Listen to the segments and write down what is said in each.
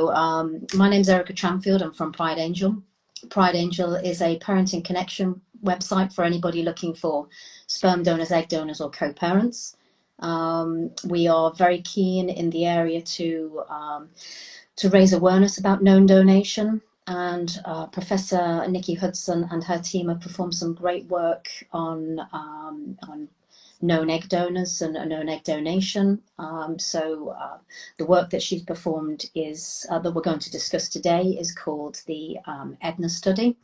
So my name's Erika Tranfield. I'm from Pride Angel. Pride Angel is a parenting connection website for anybody looking for sperm donors, egg donors, or co-parents. We are very keen in the area to raise awareness about known donation, and Professor Nicky Hudson and her team have performed some great work on known egg donors and known egg donation. The work that she's performed is that we're going to discuss today is called the EDNA study.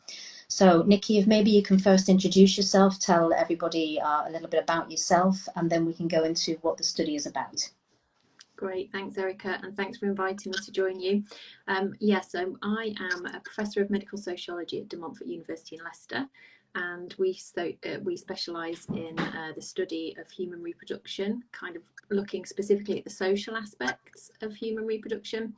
So Nicky, if maybe you can first introduce yourself, tell everybody a little bit about yourself, and then we can go into what the study is about. Great, thanks Erika, and thanks for inviting me to join you. So I am a Professor of Medical Sociology at De Montfort University in Leicester, and we specialise in the study of human reproduction, kind of looking specifically at the social aspects of human reproduction.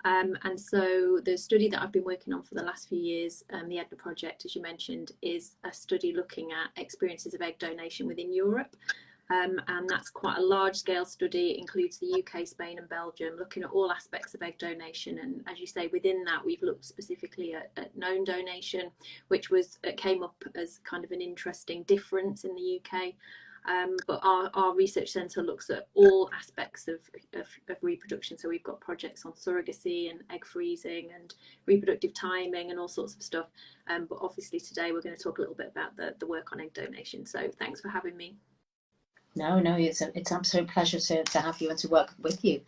And so the study that I've been working on for the last few years, the EDNA project, as you mentioned, is a study looking at experiences of egg donation within Europe. And that's quite a large scale study. It includes the UK, Spain and Belgium, looking at all aspects of egg donation. And as you say, within that, we've looked specifically at known donation, which came up as kind of an interesting difference in the UK. But our research centre looks at all aspects of reproduction. So we've got projects on surrogacy and egg freezing and reproductive timing and all sorts of stuff. But obviously today we're going to talk a little bit about the work on egg donation. So thanks for having me. No, it's an absolute pleasure to have you and to work with you.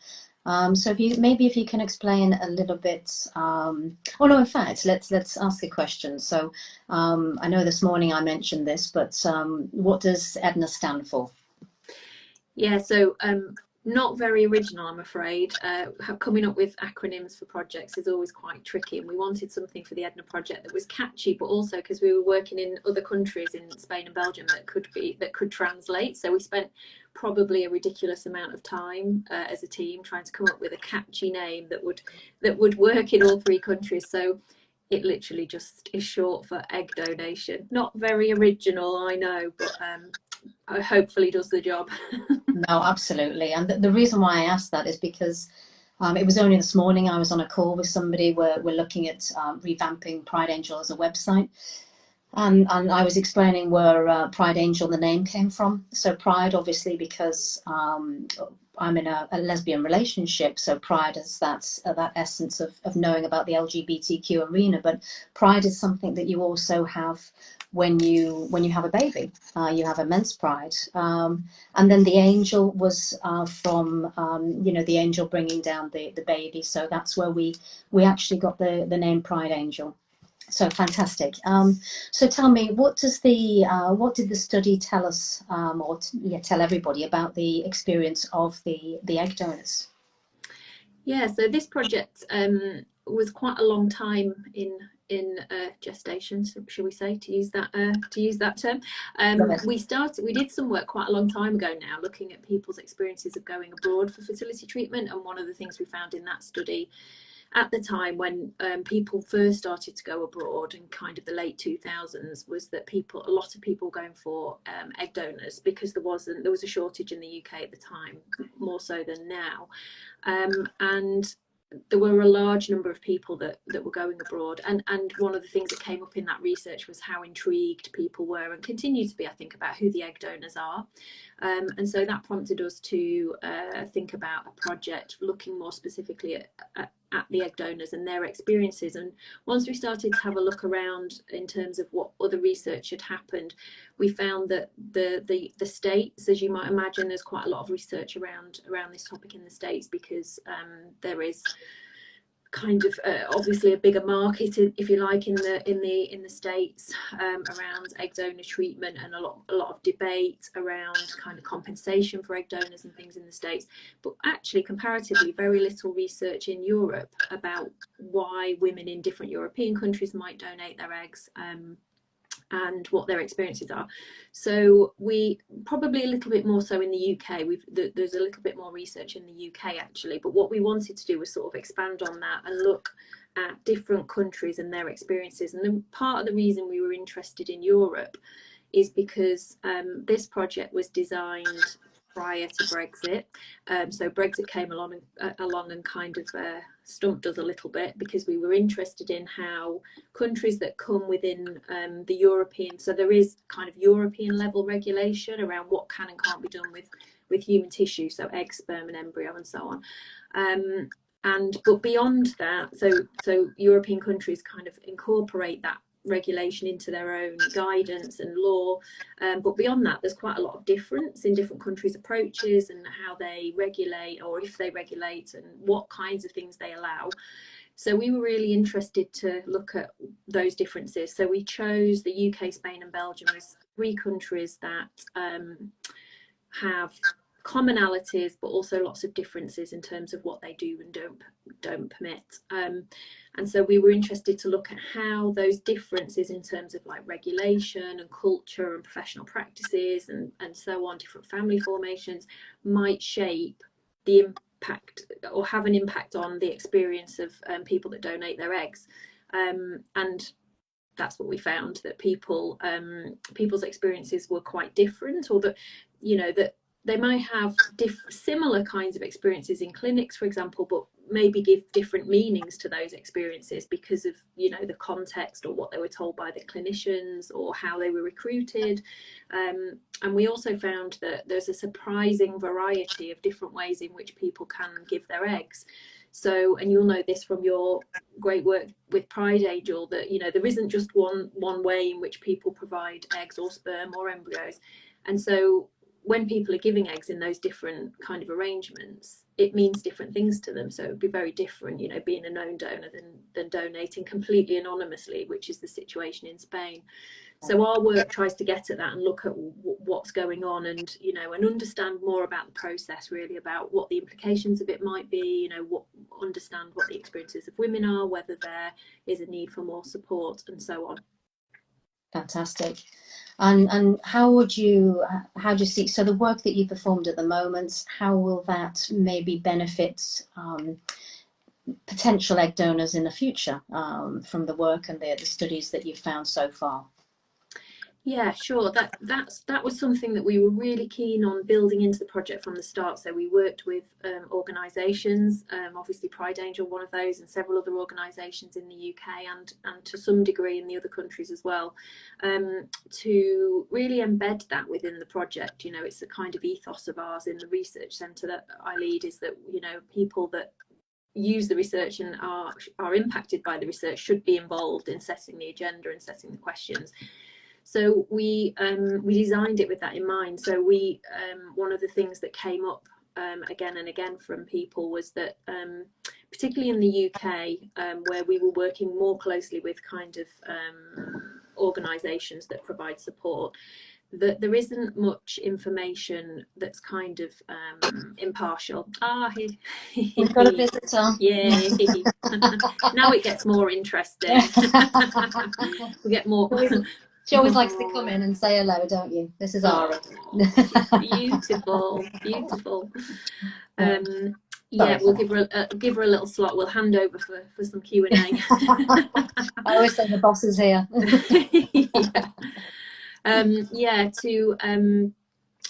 So if you can explain a little bit. In fact, let's ask a question. So I know this morning I mentioned this, but what does EDNA stand for? Yeah, so not very original, I'm afraid. Coming up with acronyms for projects is always quite tricky, and we wanted something for the EDNA project that was catchy, but also because we were working in other countries in Spain and Belgium that could translate. So we spent probably a ridiculous amount of time as a team trying to come up with a catchy name that would work in all three countries. So it literally just is short for egg donation. Not very original, I know, but hopefully does the job. No, absolutely. And the reason why I asked that is because it was only this morning I was on a call with somebody where we're looking at revamping Pride Angel as a website. And I was explaining where Pride Angel, the name, came from. So Pride, obviously, because I'm in a lesbian relationship, so Pride is that essence of knowing about the LGBTQ arena. But Pride is something that you also have when you have a baby. You have immense pride. And then the angel was from the angel bringing down the baby. So that's where we actually got the name Pride Angel. So fantastic. So tell me, what did the study tell us, tell everybody about the experience of the egg donors? Yeah, so this project was quite a long time in gestation, shall we say, to use that term. We did some work quite a long time ago now, looking at people's experiences of going abroad for fertility treatment, and one of the things we found in that study at the time when people first started to go abroad in kind of the late 2000s was that a lot of people were going for egg donors because there was a shortage in the UK at the time, more so than now, and there were a large number of people that were going abroad, and one of the things that came up in that research was how intrigued people were and continue to be, I think, about who the egg donors are. And so that prompted us to think about a project looking more specifically at the egg donors and their experiences. And once we started to have a look around in terms of what other research had happened, we found that the States, as you might imagine, there's quite a lot of research around this topic in the States, because there is kind of obviously a bigger market, if you like, in the States around egg donor treatment, and a lot of debate around kind of compensation for egg donors and things in the States, but actually comparatively very little research in Europe about why women in different European countries might donate their eggs and what their experiences are. So we probably a little bit more so in the UK. There's a little bit more research in the UK actually, but what we wanted to do was sort of expand on that and look at different countries and their experiences. And then part of the reason we were interested in Europe is because this project was designed prior to Brexit. So Brexit came along and kind of stumped us a little bit, because we were interested in how countries that come within the European, so there is kind of European level regulation around what can and can't be done with human tissue, so egg, sperm and embryo and so on. But beyond that, so European countries kind of incorporate that regulation into their own guidance and law, but beyond that there's quite a lot of difference in different countries' approaches and how they regulate, or if they regulate, and what kinds of things they allow. So we were really interested to look at those differences. So we chose the UK, Spain and Belgium as 3 countries that have commonalities but also lots of differences in terms of what they do and don't permit, and so we were interested to look at how those differences in terms of like regulation and culture and professional practices and so on, different family formations, might shape the impact or have an impact on the experience of people that donate their eggs, and that's what we found, that people's experiences were quite different, or that, you know, that they might have similar kinds of experiences in clinics, for example, but maybe give different meanings to those experiences because of, you know, the context or what they were told by the clinicians or how they were recruited. And we also found that there's a surprising variety of different ways in which people can give their eggs. So, and you'll know this from your great work with Pride Angel, that, you know, there isn't just one way in which people provide eggs or sperm or embryos. And so when people are giving eggs in those different kind of arrangements, it means different things to them. So it'd be very different, you know, being a known donor than donating completely anonymously, which is the situation in Spain. So our work tries to get at that and look at what's going on, and, you know, and understand more about the process, really, about what the implications of it might be, you know, understand what the experiences of women are, whether there is a need for more support and so on. Fantastic. And how do you see, so the work that you performed at the moment, how will that maybe benefit potential egg donors in the future, from the work and the studies that you've found so far? Yeah, sure. That was something that we were really keen on building into the project from the start. So we worked with organisations, obviously Pride Angel, one of those, and several other organisations in the UK and to some degree in the other countries as well, to really embed that within the project. You know, it's a kind of ethos of ours in the research centre that I lead, is that, you know, people that use the research and are impacted by the research should be involved in setting the agenda and setting the questions. So we designed it with that in mind. So we one of the things that came up again and again from people was that, particularly in the UK, where we were working more closely with kind of organisations that provide support, that there isn't much information that's kind of impartial. We've got a visitor. Yeah. Now it gets more interesting. We get more. She always likes to come in and say hello, don't you? This is Ari. Beautiful, beautiful. Yeah, we'll give her a little slot. We'll hand over for some Q&A. I always say the boss is here.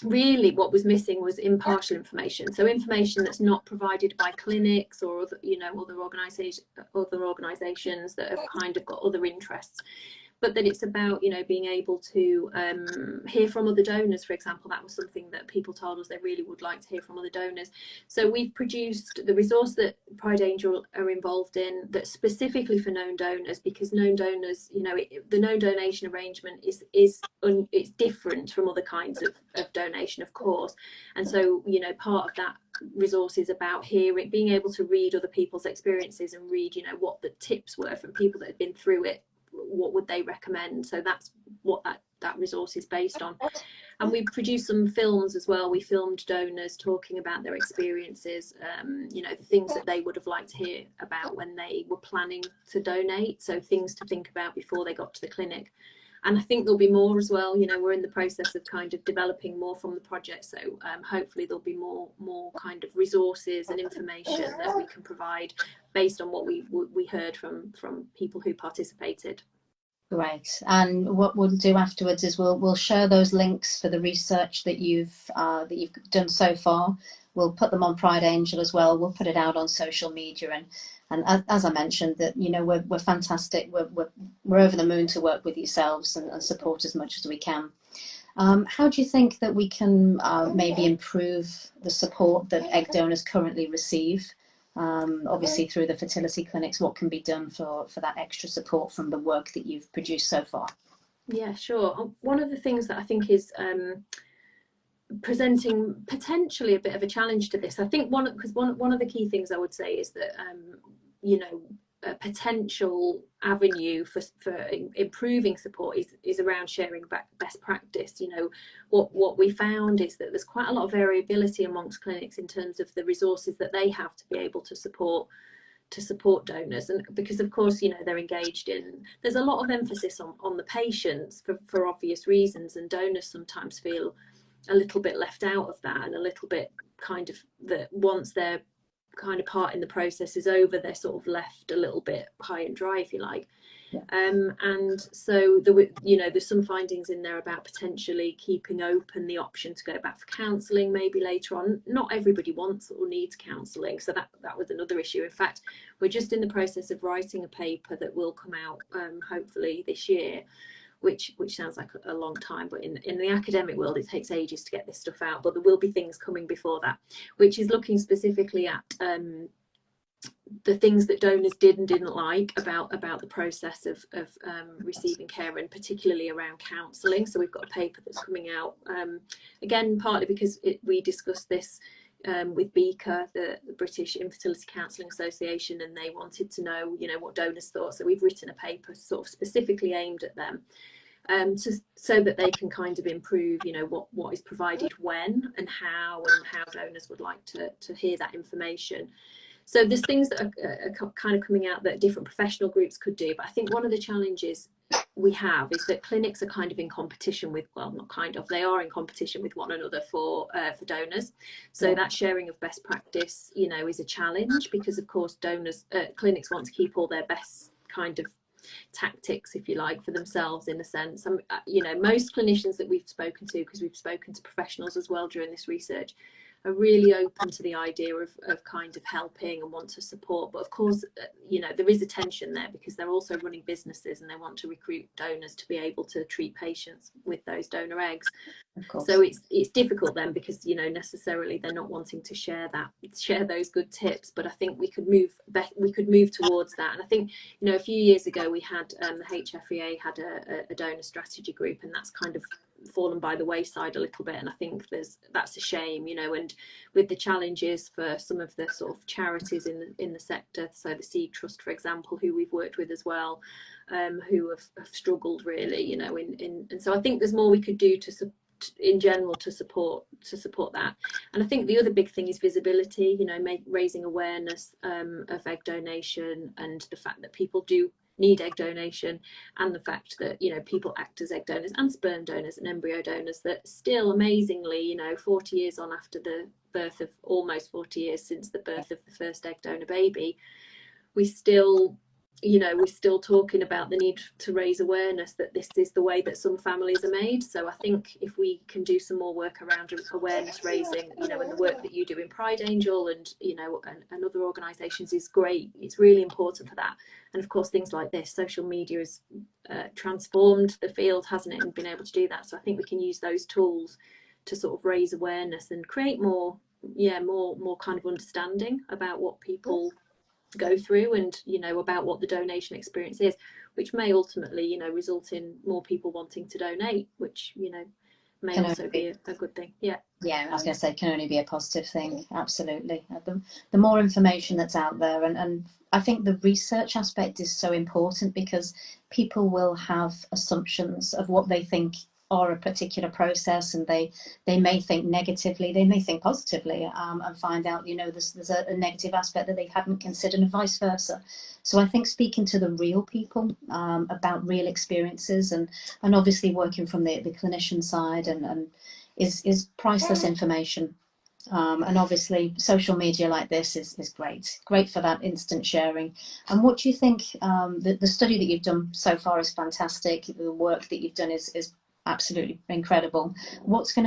Really what was missing was impartial information. So information that's not provided by clinics or other, you know, other organisations that have kind of got other interests, but that it's about, you know, being able to hear from other donors, for example. That was something that people told us they really would like to hear from other donors. So we've produced the resource that Pride Angel are involved in, that's specifically for known donors, because known donors, you know, the known donation arrangement it's different from other kinds of donation, of course. And so, you know, part of that resource is about being able to read other people's experiences and read, you know, what the tips were from people that had been through it. What would they recommend? So that's what that resource is based on. And we produced some films as well. We filmed donors talking about their experiences, you know, the things that they would have liked to hear about when they were planning to donate, so things to think about before they got to the clinic. And I think there'll be more as well. You know, we're in the process of kind of developing more from the project, so hopefully there'll be more kind of resources and information that we can provide based on what we heard from people who participated. Great. And what we'll do afterwards is we'll share those links for the research that you've done so far. We'll put them on Pride Angel as well. We'll put it out on social media, and as I mentioned, that we're fantastic. We're over the moon to work with yourselves and support as much as we can. How do you think that we can maybe improve the support that egg donors currently receive? Obviously through the fertility clinics, what can be done for that extra support from the work that you've produced so far? Yeah, sure. One of the things that I think is presenting potentially a bit of a challenge to this, I think one of the key things I would say is that a potential avenue for improving support is around sharing best practice. What we found is that there's quite a lot of variability amongst clinics in terms of the resources that they have to be able to support donors, and because of course they're engaged in, there's a lot of emphasis on the patients for obvious reasons, and donors sometimes feel a little bit left out of that, and a little bit kind of that once their kind of part in the process is over, they're sort of left a little bit high and dry, if you like. Yeah. And so there's some findings in there about potentially keeping open the option to go back for counselling maybe later on. Not everybody wants or needs counselling, so that was another issue. In fact, we're just in the process of writing a paper that will come out hopefully this year, which sounds like a long time, but in the academic world it takes ages to get this stuff out, but there will be things coming before that, which is looking specifically at the things that donors did and didn't like about the process of receiving care, and particularly around counselling. So we've got a paper that's coming out, again partly because we discussed this with BICA, the British Infertility Counselling Association, and they wanted to know what donors thought. So we've written a paper sort of specifically aimed at them, so that they can kind of improve what is provided when and how donors would like to hear that information. So there's things that are kind of coming out that different professional groups could do, but I think one of the challenges we have is that clinics are kind of in competition with, well, not kind of, they are in competition with one another for donors. So yeah, that sharing of best practice is a challenge, because of course clinics want to keep all their best kind of tactics, if you like, for themselves, in a sense. Most clinicians that we've spoken to, because we've spoken to professionals as well during this research, are really open to the idea of kind of helping and want to support. But of course, there is a tension there, because they're also running businesses and they want to recruit donors to be able to treat patients with those donor eggs. Of course. So it's difficult then, because necessarily they're not wanting to share those good tips. But I think we could move towards that. And I think a few years ago we had the HFEA had a donor strategy group, and that's kind of fallen by the wayside a little bit, and I think that's a shame, and with the challenges for some of the sort of charities in the sector, so the Seed Trust, for example, who we've worked with as well, who have struggled really, and so I think there's more we could do in general to support that. And I think the other big thing is visibility, raising awareness of egg donation, and the fact that people do need egg donation, and the fact that people act as egg donors and sperm donors and embryo donors, that still amazingly 40 years on, after the birth of, almost 40 years since the birth of the first egg donor baby, we're still talking about the need to raise awareness that this is the way that some families are made. So I think if we can do some more work around awareness raising, and the work that you do in Pride Angel and and other organisations is great. It's really important for that. And of course, things like this, social media has transformed the field, hasn't it, and been able to do that. So I think we can use those tools to sort of raise awareness and create more kind of understanding about what people go through, and about what the donation experience is, which may ultimately result in more people wanting to donate, which may also be a good thing. Yeah, I was going to say, can only be a positive thing. Absolutely. The more information that's out there, and I think the research aspect is so important, because people will have assumptions of what they think are a particular process, and they may think negatively, they may think positively, and find out there's a negative aspect that they hadn't considered, and vice versa. So I think speaking to the real people about real experiences, and obviously working from the clinician side, and is priceless information. And obviously social media like this is great for that instant sharing. And what do you think, the study that you've done so far is fantastic, the work that you've done is absolutely incredible. What's going to